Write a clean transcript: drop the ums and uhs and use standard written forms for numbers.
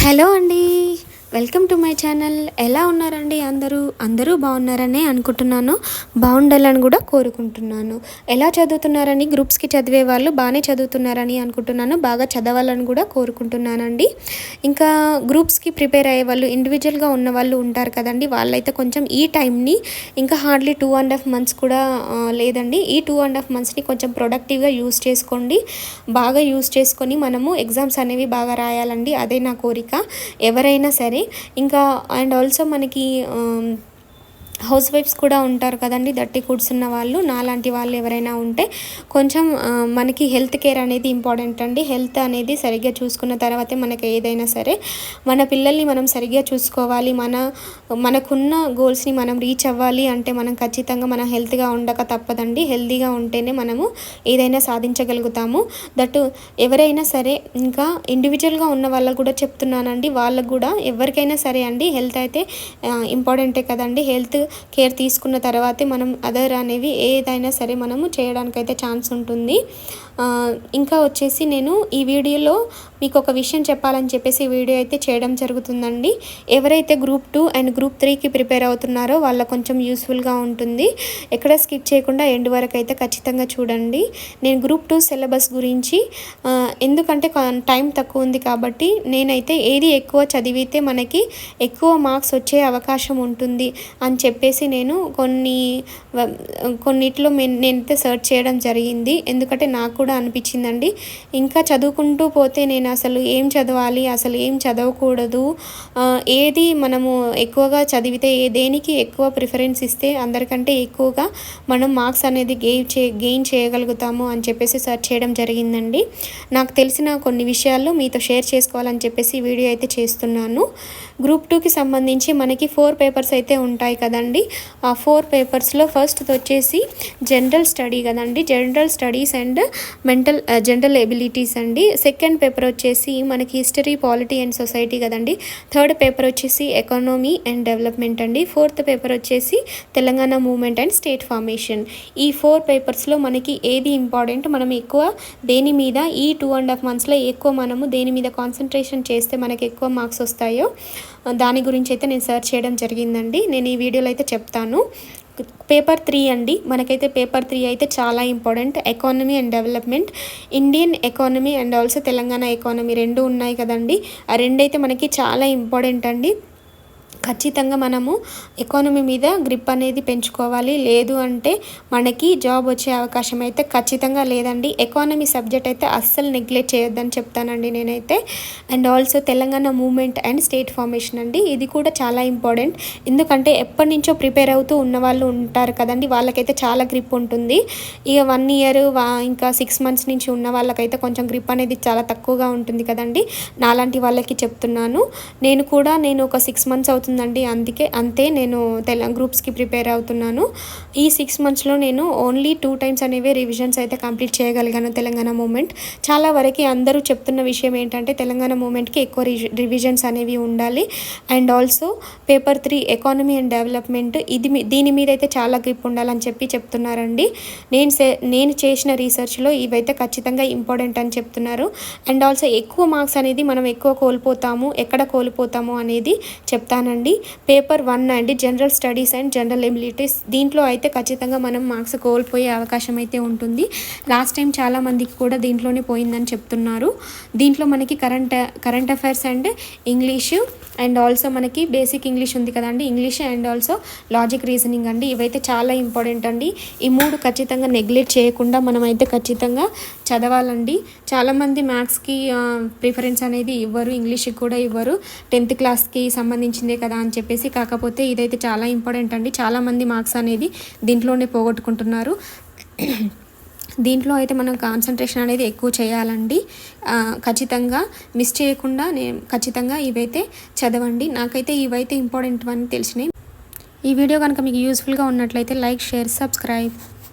Hello అండి, welcome to my channel. ఎలా ఉన్నారండి? అందరూ బాగున్నారని అనుకుంటున్నాను. బాగుండాలని కూడా కోరుకుంటున్నాను. ఎలా చదువుతున్నారని, గ్రూప్స్కి చదివే వాళ్ళు బాగానే చదువుతున్నారని అనుకుంటున్నాను. బాగా చదవాలని కూడా కోరుకుంటున్నానండి. ఇంకా గ్రూప్స్కి ప్రిపేర్ అయ్యే వాళ్ళు, ఇండివిజువల్గా ఉన్న వాళ్ళు ఉంటారు కదండి, వాళ్ళైతే కొంచెం ఈ టైంని ఇంకా హార్డ్లీ 2.5 months కూడా లేదండి. ఈ 2.5 monthsని కొంచెం ప్రొడక్టివ్గా యూస్ చేసుకోండి. బాగా యూస్ చేసుకొని మనము ఎగ్జామ్స్ అనేవి బాగా రాయాలండి. అదే నా కోరిక. ఎవరైనా సరే ఇంకా అండ్ ఆల్సో మనకి హౌస్ వైఫ్స్ కూడా ఉంటారు కదండి, దట్టి కూర్చున్న వాళ్ళు, నాలాంటి వాళ్ళు ఎవరైనా ఉంటే కొంచెం మనకి హెల్త్ కేర్ అనేది ఇంపార్టెంట్ అండి. హెల్త్ అనేది సరిగ్గా చూసుకున్న తర్వాతే మనకి ఏదైనా సరే. మన పిల్లల్ని మనం సరిగ్గా చూసుకోవాలి. మనకున్న గోల్స్ని మనం రీచ్ అవ్వాలి అంటే మనం ఖచ్చితంగా మన హెల్త్గా ఉండక తప్పదండి. హెల్తీగా ఉంటేనే మనము ఏదైనా సాధించగలుగుతాము. దట్టు ఎవరైనా సరే, ఇంకా ఇండివిజువల్గా ఉన్న వాళ్ళకు కూడా చెప్తున్నానండి. వాళ్ళకు కూడా ఎవరికైనా సరే అండి, హెల్త్ అయితే ఇంపార్టెంటే కదండి. హెల్త్ కేర్ తీసుకున్న తర్వాతే మనం అదర్ అనేవి ఏదైనా సరే మనము చేయడానికైతే ఛాన్స్ ఉంటుంది. ఇంకా వచ్చేసి నేను ఈ వీడియోలో మీకు ఒక విషయం చెప్పాలని చెప్పేసి వీడియో అయితే చేయడం జరుగుతుందండి. ఎవరైతే గ్రూప్ 2 అండ్ గ్రూప్ 3కి ప్రిపేర్ అవుతున్నారో వాళ్ళ కొంచెం యూస్ఫుల్గా ఉంటుంది. ఎక్కడ స్కిప్ చేయకుండా ఎండ్ వరకు అయితే ఖచ్చితంగా చూడండి. నేను గ్రూప్ 2 సిలబస్ గురించి ఎందుకంటే టైం తక్కువ ఉంది కాబట్టి నేనైతే ఏది ఎక్కువ చదివితే మనకి ఎక్కువ మార్క్స్ వచ్చే అవకాశం ఉంటుంది అని చెప్పేసి నేను కొన్నిట్లో నేనైతే సెర్చ్ చేయడం జరిగింది. ఎందుకంటే నాకు కూడా అనిపించిందండి, ఇంకా చదువుకుంటూ పోతే నేను అసలు ఏం చదవాలి, అసలు ఏం చదవకూడదు, ఏది మనము ఎక్కువగా చదివితే దేనికి ఎక్కువ ప్రిఫరెన్స్ ఇస్తే అందరికంటే ఎక్కువగా మనం మార్క్స్ అనేది గెయిన్ చేయగలుగుతాము అని చెప్పేసి సెర్చ్ చేయడం జరిగిందండి. నాకు తెలిసిన కొన్ని విషయాలు మీతో షేర్ చేసుకోవాలని చెప్పేసి వీడియో అయితే చేస్తున్నాను. గ్రూప్ 2కి సంబంధించి మనకి 4 పేపర్స్ అయితే ఉంటాయి కదండి. ఆ 4 పేపర్స్లో ఫస్ట్ వచ్చేసి జనరల్ స్టడీ కదండి, general studies and general abilities అండి. సెకండ్ పేపర్ వచ్చేసి మనకి హిస్టరీ, పాలిటీ అండ్ సొసైటీ కదండి. థర్డ్ పేపర్ వచ్చేసి ఎకానమీ అండ్ డెవలప్మెంట్ అండి. ఫోర్త్ పేపర్ వచ్చేసి Telangana movement and state formation. ఈ 4 పేపర్స్లో మనకి ఏది ఇంపార్టెంట్, మనం ఎక్కువ దేని మీద ఈ 2.5 monthsలో ఎక్కువ మనము దేని మీద కాన్సన్ట్రేషన్ చేస్తే మనకి ఎక్కువ మార్క్స్ వస్తాయో దాని గురించి అయితే నేను సెర్చ్ చేయడం జరిగిందండి. నేను ఈ వీడియోలో అయితే చెప్తాను. పేపర్ 3 అండి, మనకైతే పేపర్ 3 అయితే చాలా important. Economy and development, Indian economy and also Telangana economy రెండు ఉన్నాయి కదండి. ఆ రెండైతే మనకి చాలా ఇంపార్టెంట్ అండి. ఖచ్చితంగా మనము ఎకానమీ మీద గ్రిప్ అనేది పెంచుకోవాలి. లేదు అంటే మనకి జాబ్ వచ్చే అవకాశం అయితే ఖచ్చితంగా లేదండి. ఎకానమీ సబ్జెక్ట్ అయితే అస్సలు నెగ్లెక్ట్ చేయొద్దని చెప్తానండి నేనైతే. And also Telangana movement and state formation అండి, ఇది కూడా చాలా ఇంపార్టెంట్. ఎందుకంటే ఎప్పటి నుంచో ప్రిపేర్ అవుతూ ఉన్న వాళ్ళు ఉంటారు కదండి, వాళ్ళకైతే చాలా గ్రిప్ ఉంటుంది. ఇక 1 year ఇంకా 6 months నుంచి ఉన్న వాళ్ళకైతే కొంచెం గ్రిప్ అనేది చాలా తక్కువగా ఉంటుంది కదండి. నాలాంటి వాళ్ళకి చెప్తున్నాను. నేను ఒక 6 months అవుతుందండి, అంతే నేను గ్రూప్స్కి ప్రిపేర్ అవుతున్నాను. ఈ 6 monthsలో నేను ఓన్లీ 2 times అనేవి రివిజన్స్ అయితే కంప్లీట్ చేయగలిగాను తెలంగాణ మూమెంట్. చాలా వరకు అందరూ చెప్తున్న విషయం ఏంటంటే తెలంగాణ మూమెంట్కి ఎక్కువ రివిజన్స్ అనేవి ఉండాలి. And also paper 3 economy and development, దీని మీద అయితే చాలా గ్రిప్ ఉండాలని చెప్తున్నారండి. నేను చేసిన రీసెర్చ్లో ఇవైతే ఖచ్చితంగా ఇంపార్టెంట్ అని చెప్తున్నారు. అండ్ ఆల్సో ఎక్కువ మార్క్స్ అనేది మనం ఎక్కడ కోల్పోతాము అనేది చెప్తానండి. పేపర్ 1 అండి, general studies and general abilities, దీంట్లో అయితే ఖచ్చితంగా మనం మార్క్స్ కోల్పోయే అవకాశం అయితే ఉంటుంది. లాస్ట్ టైం చాలా మందికి కూడా దీంట్లోనే పోయిందని చెప్తున్నారు. దీంట్లో మనకి current affairs and English and also మనకి బేసిక్ ఇంగ్లీష్ ఉంది కదండి, English and also logic reasoning అండి, ఇవైతే చాలా ఇంపార్టెంట్ అండి. ఈ 3 ఖచ్చితంగా నెగ్లెక్ట్ చేయకుండా మనం అయితే ఖచ్చితంగా చదవాలండి. చాలామంది మ్యాథ్స్కి ప్రిఫరెన్స్ అనేది ఇవ్వరు, ఇంగ్లీష్కి కూడా ఇవ్వరు, 10th classకి సంబంధించిందే కదా అని చెప్పేసి. కాకపోతే ఇదైతే చాలా ఇంపార్టెంట్ అండి. చాలామంది మార్క్స్ అనేది దీంట్లోనే పోగొట్టుకుంటున్నారు. దీంట్లో అయితే మనం కాన్సన్ట్రేషన్ అనేది ఎక్కువ చేయాలండి. ఖచ్చితంగా మిస్ చేయకుండా ఖచ్చితంగా ఇవైతే చదవండి. నాకైతే ఇవైతే ఇంపార్టెంట్ అని తెలిసినాయి. ఈ వీడియో కనుక మీకు యూస్ఫుల్గా ఉన్నట్లయితే లైక్, షేర్, సబ్స్క్రైబ్.